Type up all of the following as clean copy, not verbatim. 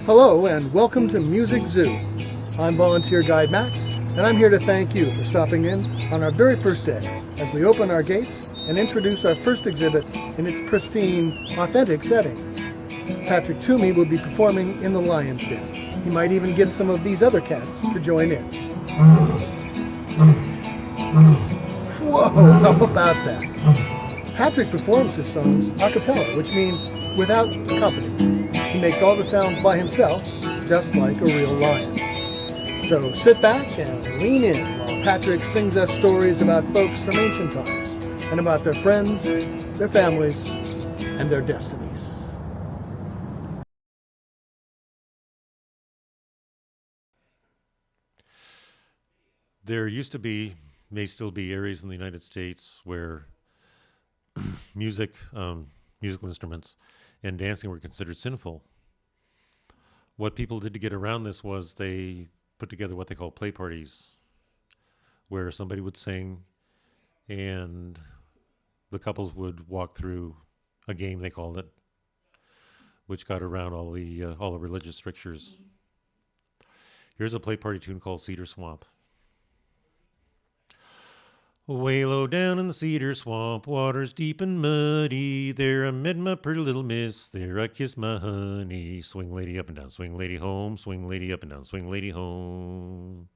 Hello and welcome to Music Zoo. I'm volunteer guide Max, and I'm here to thank you for stopping in on our very first day as we open our gates and introduce our first exhibit in its pristine, authentic setting. Patrick Twomey will be performing in the lion's den. He might even get some of these other cats to join in. Whoa, how about that? Patrick performs his songs acapella, which means without accompaniment. He makes all the sounds by himself, just like a real lion. So sit back and lean in while Patrick sings us stories about folks from ancient times and about their friends, their families, and their destinies. There used to be, may still be, areas in the United States where musical instruments, and dancing were considered sinful. What people did to get around this was they put together what they call play parties, where somebody would sing and the couples would walk through a game, they called it, which got around all the religious strictures. Here's a play party tune called Cedar Swamp. Way low down in the cedar swamp, water's deep and muddy. There I met my pretty little miss, there I kissed my honey. Swing lady up and down, swing lady home, swing lady up and down, swing lady home.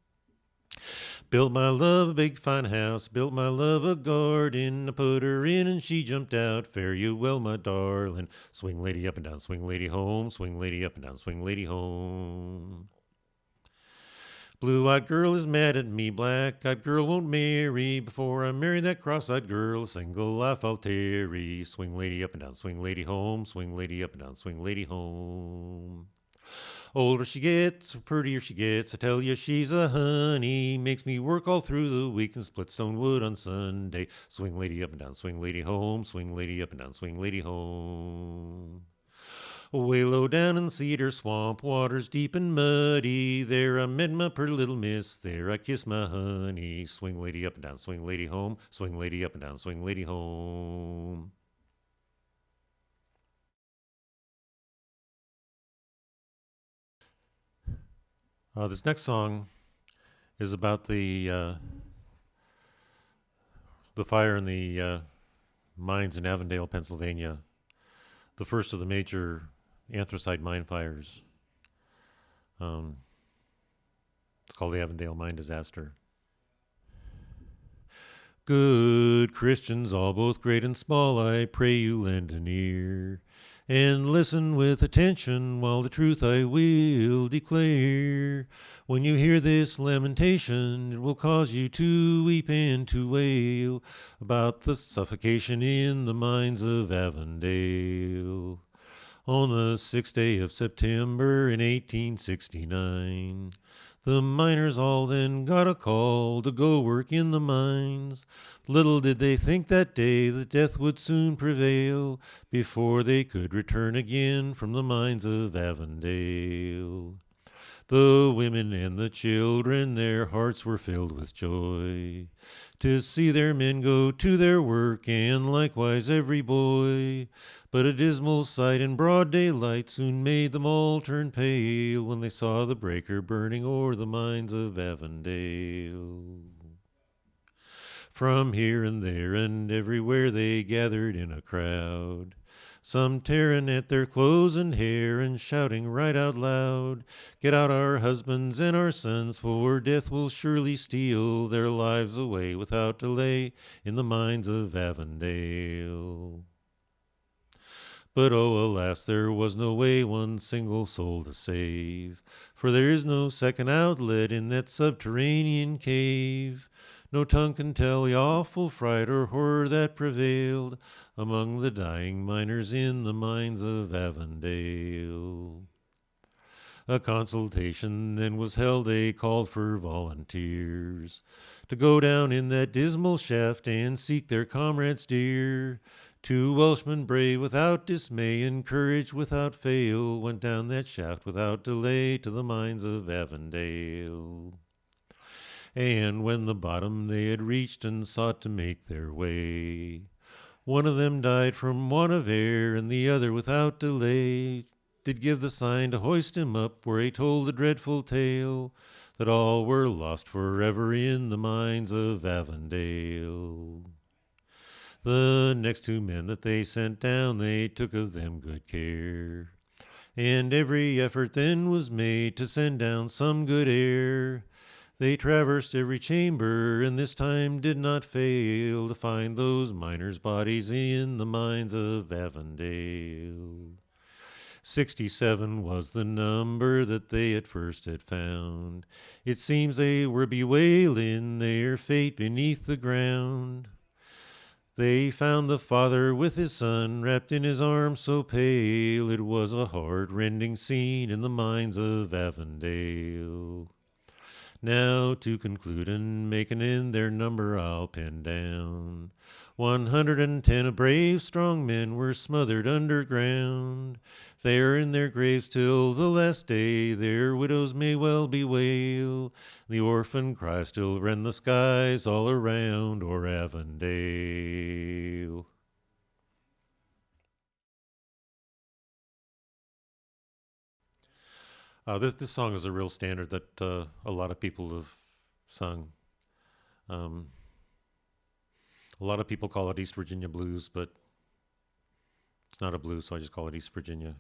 Built my love a big fine house, built my love a garden. I put her in and she jumped out, fare you well my darling. Swing lady up and down, swing lady home, swing lady up and down, swing lady home. Blue-eyed girl is mad at me, black-eyed girl won't marry. Before I marry that cross-eyed girl, a single life I'll tarry. Swing lady up and down, swing lady home, swing lady up and down, swing lady home. Older she gets, prettier she gets, I tell you she's a honey. Makes me work all through the week and split stone wood on Sunday. Swing lady up and down, swing lady home, swing lady up and down, swing lady home. Way low down in the cedar swamp, water's deep and muddy. There I met my pretty little miss, there I kissed my honey. Swing lady up and down, swing lady home, swing lady up and down, swing lady home. This next song is about the fire in the mines in Avondale, Pennsylvania, the first of the major anthracite mine fires. It's called the Avondale Mine Disaster. Good Christians, all both great and small, I pray you lend an ear and listen with attention while the truth I will declare. When you hear this lamentation, it will cause you to weep and to wail about the suffocation in the mines of Avondale. On the 6th day of September in 1869, the miners all then got a call to go work in the mines. Little did they think that day that death would soon prevail before they could return again from the mines of Avondale. The women and the children, their hearts were filled with joy to see their men go to their work, and likewise every boy. But a dismal sight in broad daylight soon made them all turn pale when they saw the breaker burning o'er the mines of Avondale. From here and there and everywhere they gathered in a crowd, some tearing at their clothes and hair and shouting right out loud, "Get out our husbands and our sons, for death will surely steal their lives away without delay in the mines of Avondale." But oh, alas, there was no way one single soul to save, for there is no second outlet in that subterranean cave. No tongue can tell the awful fright or horror that prevailed among the dying miners in the mines of Avondale. A consultation then was held, they called for volunteers to go down in that dismal shaft and seek their comrades dear. 2 Welshmen brave without dismay and courage without fail went down that shaft without delay to the mines of Avondale. And when the bottom they had reached and sought to make their way, one of them died from want of air, and the other without delay did give the sign to hoist him up, where he told the dreadful tale that all were lost forever in the mines of Avondale. The next 2 men that they sent down, they took of them good care, and every effort then was made to send down some good air. They traversed every chamber, and this time did not fail to find those miners' bodies in the mines of Avondale. 67 was the number that they at first had found. It seems they were bewailing their fate beneath the ground. They found the father with his son wrapped in his arms so pale. It was a heart-rending scene in the mines of Avondale. Now to conclude and make an end, their number I'll pen down. 110 brave, strong men were smothered underground. They are in their graves till the last day, their widows may well bewail. The orphan cry still rend the skies all around o'er Avondale. This song is a real standard that a lot of people have sung. A lot of people call it East Virginia blues, but it's not a blues, so I just call it East Virginia.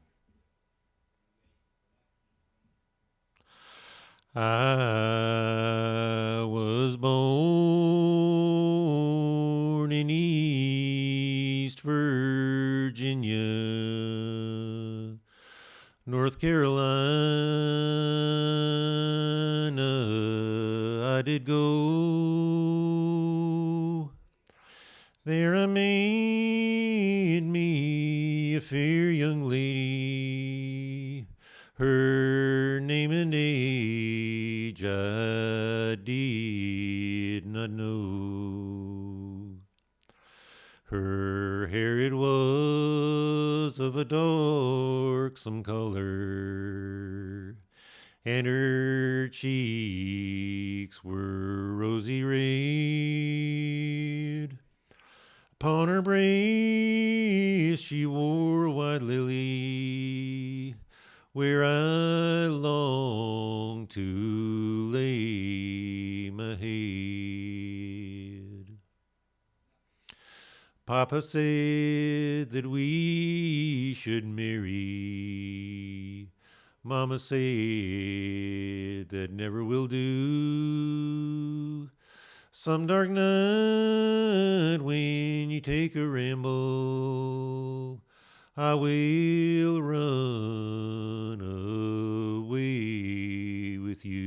I was born in East Virginia, North Carolina, I did go. There I made me a fair young lady, her name and age I did not know. Her hair it was of a darksome color, and her cheeks were rosy red. Upon her breast she wore a white lily, where I longed to lay my head. Papa said that we should marry. Mama said that never will do. Some dark night when you take a ramble, I will run away with you.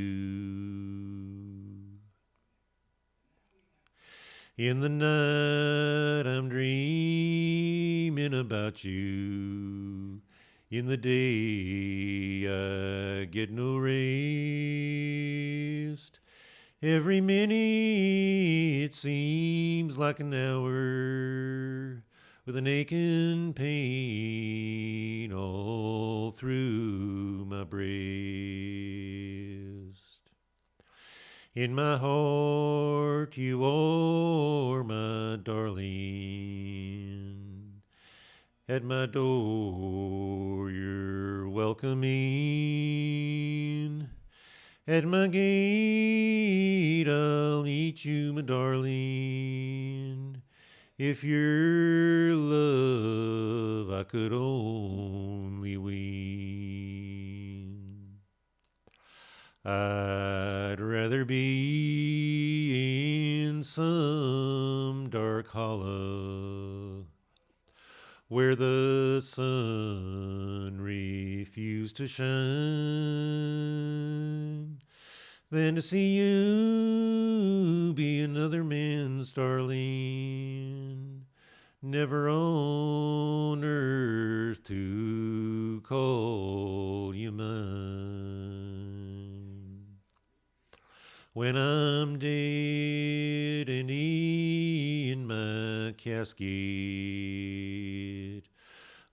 In the night I'm dreaming about you. In the day I get no rest. Every minute seems like an hour, with an aching pain all through my breast. In my heart you are my darling. At my door you're welcoming. At my gate I'll meet you, my darling. If your love I could only win. I'd rather be in some dark hollow, where the sun refused to shine, than to see you be another man's darling, never on earth to call you mine. When I'm dead and in my casket,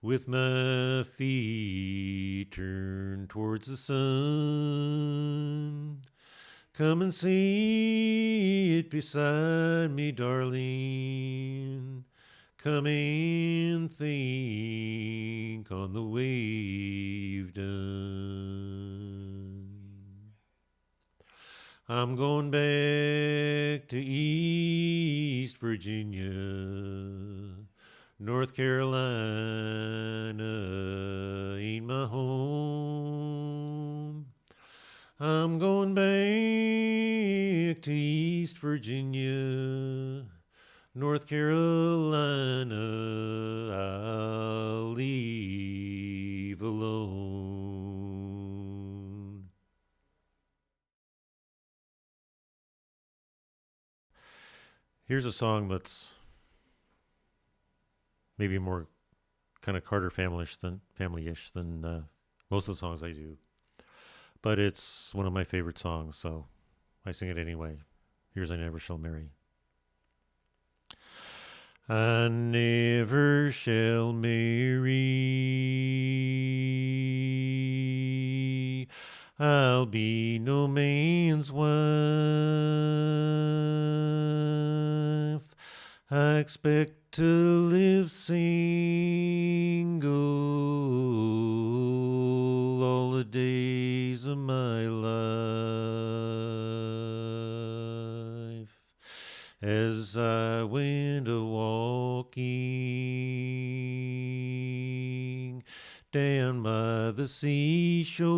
with my feet turned towards the sun, come and see it beside me, darling. Come and think on the way you've done. I'm going back to East Virginia. North Carolina ain't my home. I'm going back to East Virginia. North Carolina, I'll leave alone. Here's a song that's maybe more kind of Carter family-ish than most of the songs I do. But it's one of my favorite songs, so I sing it anyway. Here's I Never Shall Marry. I never shall marry. I'll be no man's wife. I expect to live single all the days of my life. As I went a-walking down by the seashore,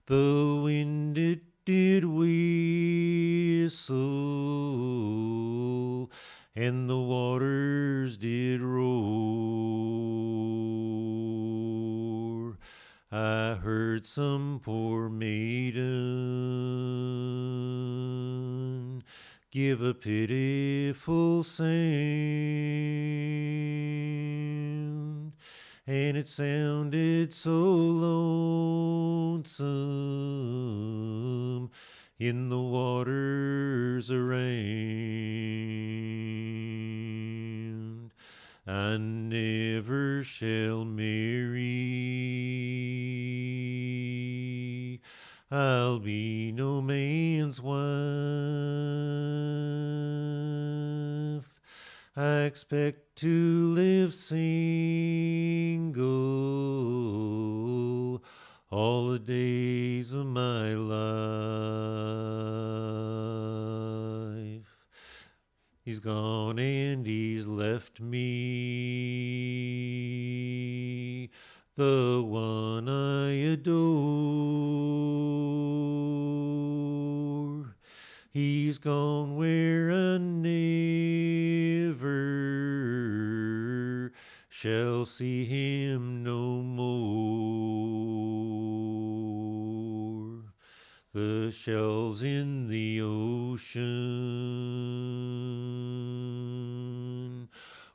the wind it did whistle, and the waters did roar. I heard some poor maiden give a pitiful sound, and it sounded so lonesome in the waters around. I never shall marry. I'll be no man's wife. I expect to live single all the days of my life. He's gone and he's left me, the one I adore. He's gone where I never shall see him no more. The shells in the ocean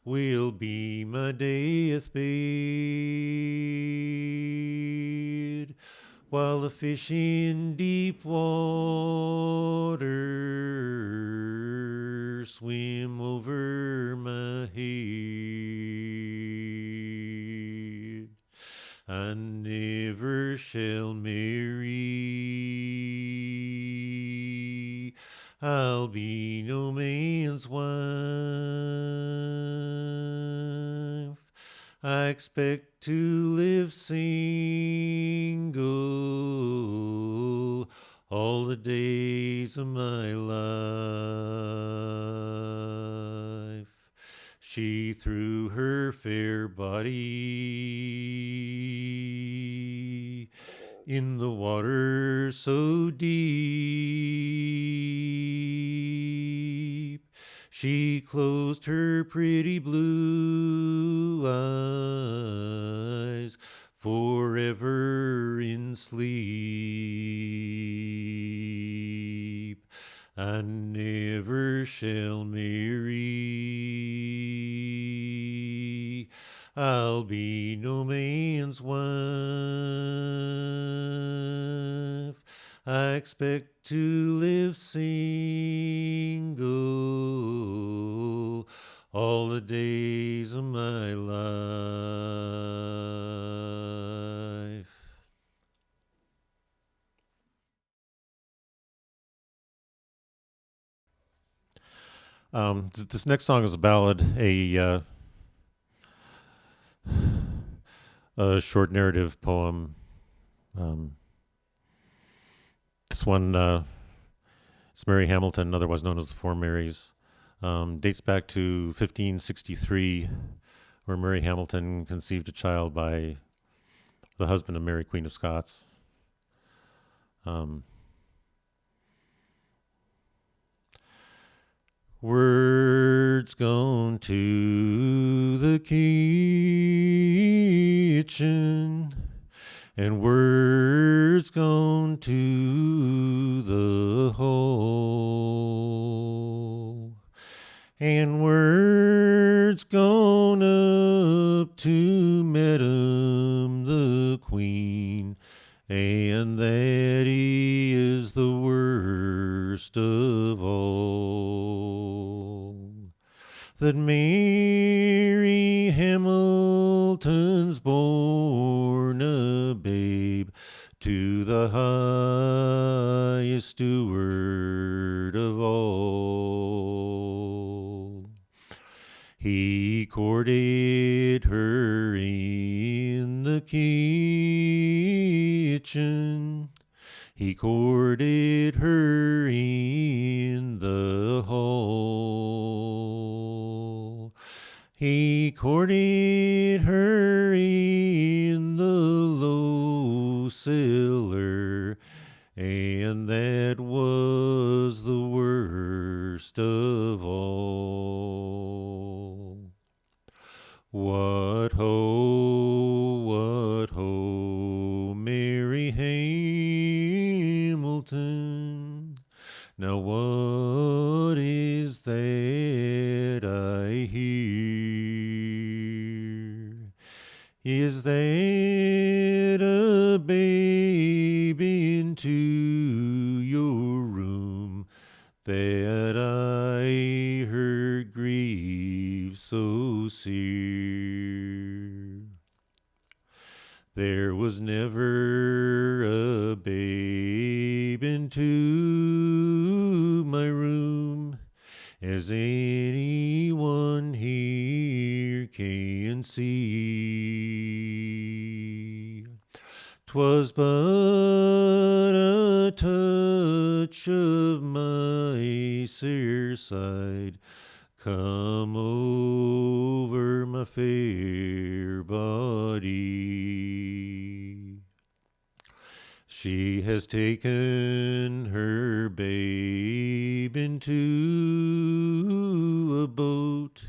will be my deathbed, while the fish in deep water swim over my head. I never shall marry. I'll be no man's wife. I expect to live single all the days of my life. She threw her fair body in the water so deep. She closed her pretty blue eyes forever in sleep. I never shall marry. I'll be no man's wife. I expect to live single all the days of my life. This next song is a ballad, a short narrative poem. Um, this one is Mary Hamilton, otherwise known as the Four Marys. Dates back to 1563, where Mary Hamilton conceived a child by the husband of Mary, Queen of Scots. Words gone to the kitchen, and words gone to the hall, and words gone up to Madam the Queen, and that is the worst of all. That Mary Hamilton's born a babe to the highest steward of all. He courted her in the kitchen, he courted her in the hall, he courted her in the low cellar, and that was the worst of all. What ho, Mary Hamilton. Now what is that I hear? Is that a babe into your room that I heard grieve so sere? There was never a babe into my room, as anyone here can see. 'Twas but a touch of my sere side come over my fair body. She has taken her babe into a boat,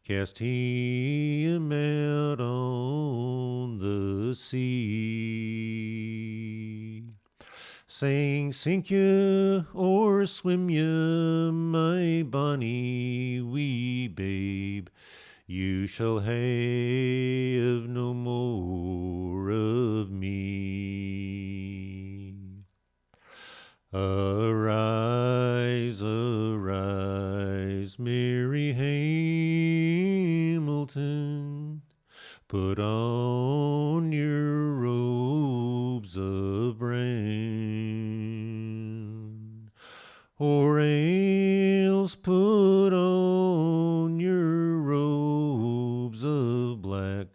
cast him out on the sea, saying, "Sink ye or swim ye, my bonny wee babe, you shall have no more of me." Arise, arise, Mary Hamilton, put on your robes of brand, or else put on your robes of black,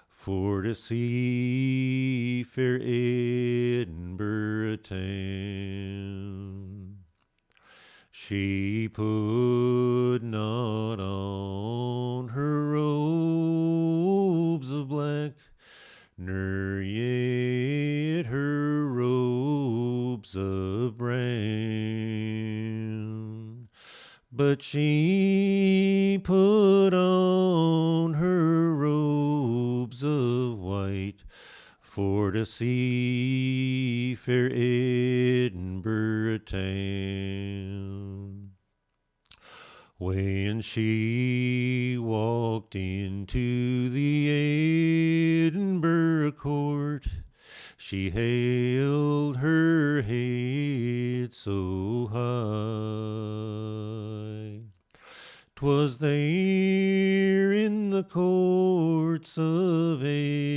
for to see fair Edinburgh town. She put not on her robes of black, nor yet her robes of brown, but she put on her robes of white, for to see fair Edinburgh town. When she walked into the Edinburgh court, she held her head so high. 'Twas there in the courts of Edinburgh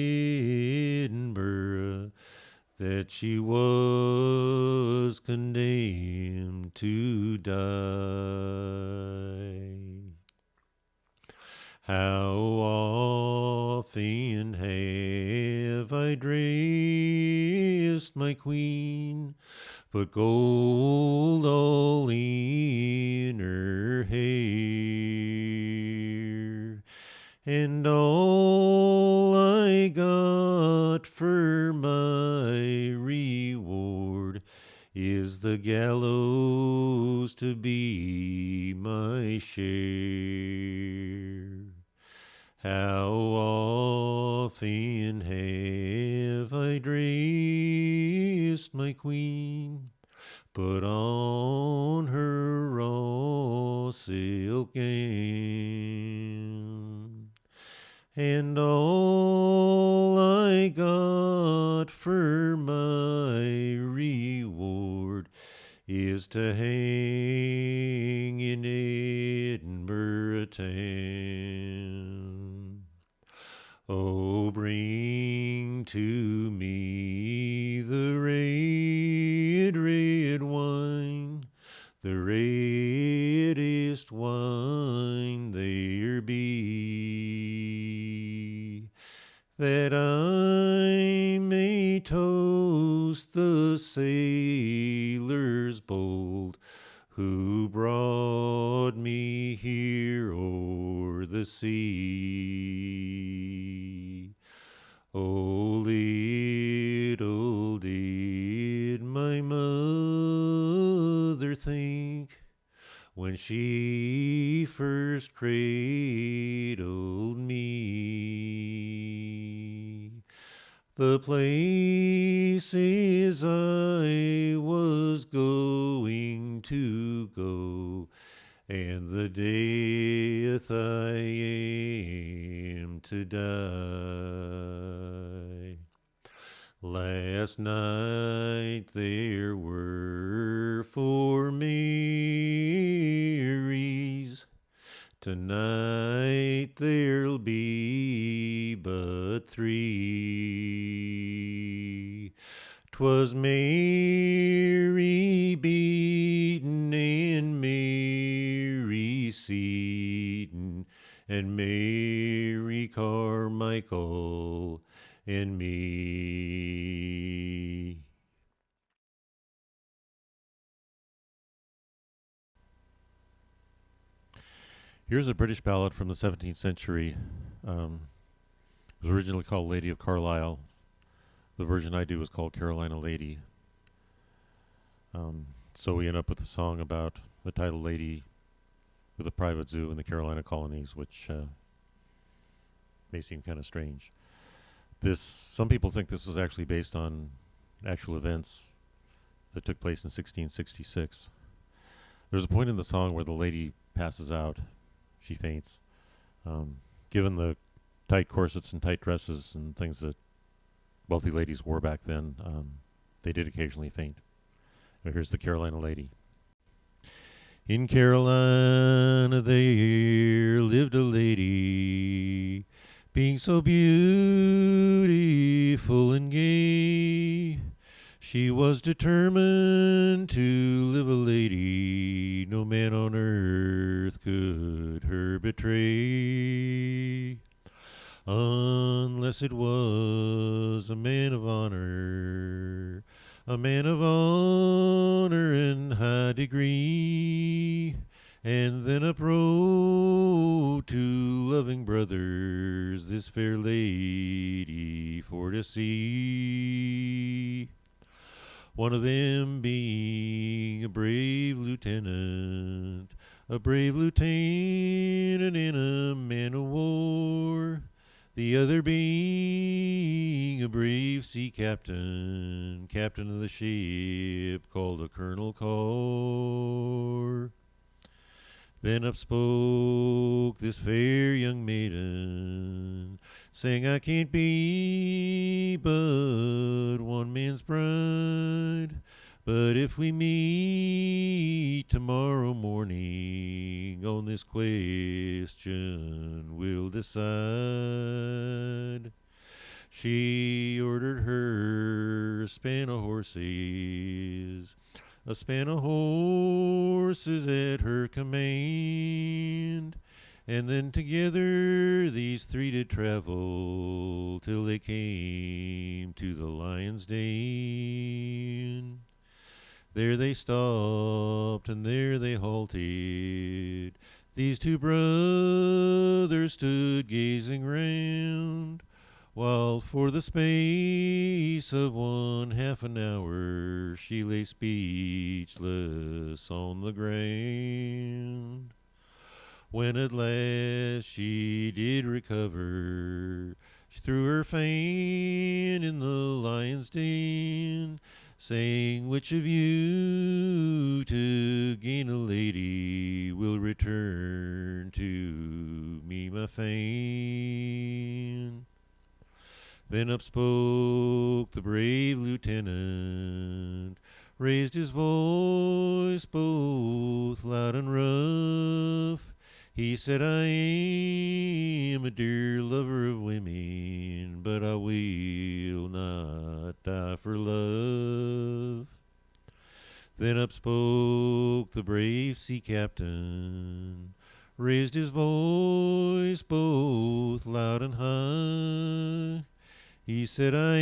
that she was condemned to die. How often have I dressed my queen, put gold all in her hair, and all I got for my reward is the gallows to be my share. How often have I dressed my queen, put on her raw silk gown, and all I got for my reward is to hang in Edinburgh town. Oh, bring to me the red, red wine, the reddest wine there be, that I may toast the sailors bold who brought me here o'er the sea. Oh, little did my mother think, when she first cradled me, the places I was going to go, and the death I am to die. Last night there were 4 Marys, tonight there'll be but 3. 'Twas Mary Beaton and Mary Seaton and Mary Carmichael and me. Here's a British ballad from the 17th century. It was originally called Lady of Carlisle. The version I do is called Carolina Lady. So we end up with a song about the title lady with a private zoo in the Carolina colonies, which may seem kind of strange. Some people think this was actually based on actual events that took place in 1666. There's a point in the song where the lady passes out. She faints. Given the tight corsets and tight dresses and things that wealthy ladies wore back then, they did occasionally faint. But here's the Carolina Lady. In Carolina there lived a lady, being so beautiful and gay. She was determined to live a lady, no man on earth could her betray, unless it was a man of honor, a man of honor and high degree. And then up rode 2 loving brothers this fair lady for to see. One of them being a brave lieutenant in a man of war. The other being a brave sea captain of the ship called a Colonel Corr. Then up spoke this fair young maiden, saying, I can't be but one man's bride, but if we meet tomorrow morning on this question we'll decide. She ordered her a span of horses at her command, And then together these three did travel till they came to the Lion's Den. There they stopped and there they halted. These two brothers stood gazing round, while for the space of 1/2 an hour she lay speechless on the ground. When at last she did recover, she threw her fan in the lion's den, saying, "Which of you to gain a lady will return to me my fan?" Then up spoke the brave lieutenant, raised his voice both loud and rough. He said, "I am a dear lover of women, but I will not die for love." Then up spoke the brave sea captain, raised his voice both loud and high. He said, "I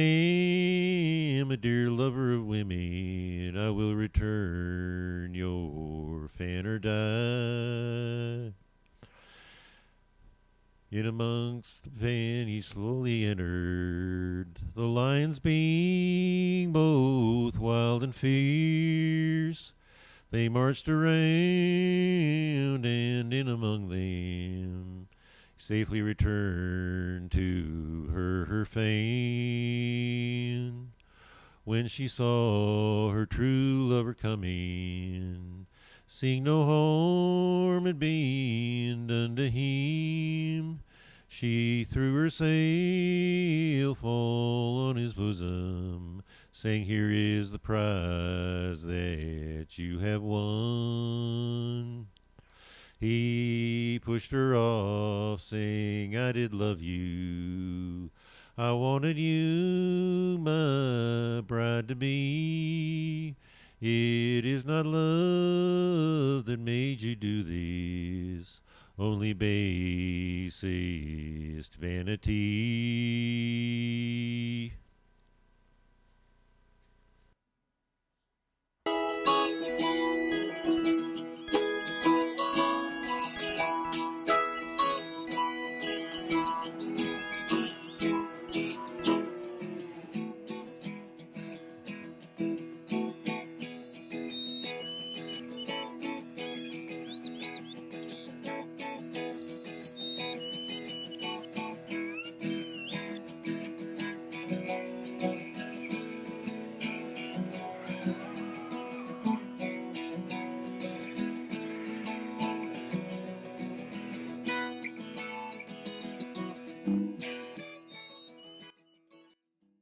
am a dear lover of women, I will return your fan or die." In amongst the pen he slowly entered, the lions being both wild and fierce. They marched around, and in among them safely returned to her fan. When she saw her true lover coming, seeing no harm had been done to him, she threw her sail full on his bosom, saying, "Here is the prize that you have won." He pushed her off, saying, "I did love you. I wanted you my bride to be. It is not love that made you do this, only basest vanity."